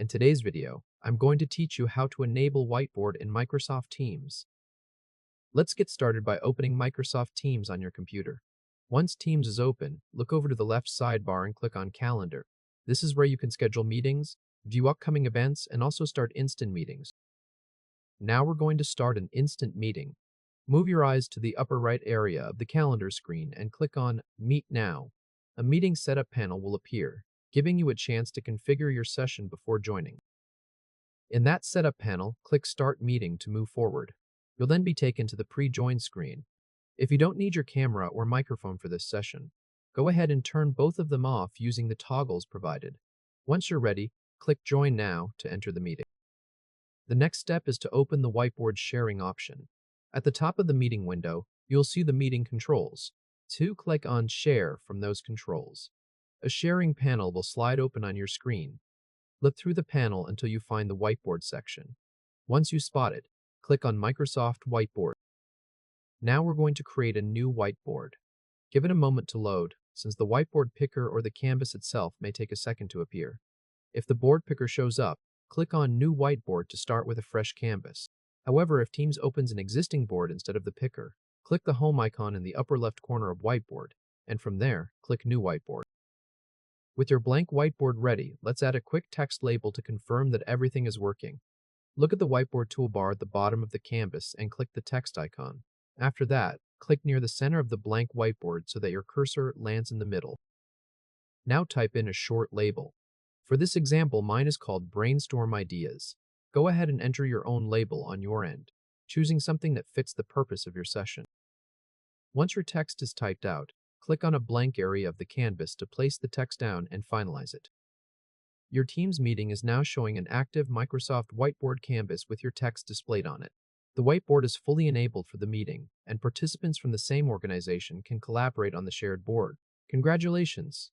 In today's video, I'm going to teach you how to enable Whiteboard in Microsoft Teams. Let's get started by opening Microsoft Teams on your computer. Once Teams is open, look over to the left sidebar and click on Calendar. This is where you can schedule meetings, view upcoming events, and also start instant meetings. Now we're going to start an instant meeting. Move your eyes to the upper right area of the calendar screen and click on Meet Now. A meeting setup panel will appear, giving you a chance to configure your session before joining. In that setup panel, click Start Meeting to move forward. You'll then be taken to the pre-join screen. If you don't need your camera or microphone for this session, go ahead and turn both of them off using the toggles provided. Once you're ready, click Join Now to enter the meeting. The next step is to open the Whiteboard sharing option. At the top of the meeting window, you'll see the meeting controls. Click on Share from those controls. A sharing panel will slide open on your screen. Look through the panel until you find the Whiteboard section. Once you spot it, click on Microsoft Whiteboard. Now we're going to create a new whiteboard. Give it a moment to load, since the whiteboard picker or the canvas itself may take a second to appear. If the board picker shows up, click on New Whiteboard to start with a fresh canvas. However, if Teams opens an existing board instead of the picker, click the home icon in the upper left corner of Whiteboard, and from there, click New Whiteboard. With your blank whiteboard ready, let's add a quick text label to confirm that everything is working. Look at the whiteboard toolbar at the bottom of the canvas and click the text icon. After that, click near the center of the blank whiteboard so that your cursor lands in the middle. Now type in a short label. For this example, mine is called Brainstorm Ideas. Go ahead and enter your own label on your end, choosing something that fits the purpose of your session. Once your text is typed out, click on a blank area of the canvas to place the text down and finalize it. Your Teams meeting is now showing an active Microsoft Whiteboard canvas with your text displayed on it. The whiteboard is fully enabled for the meeting, and participants from the same organization can collaborate on the shared board. Congratulations!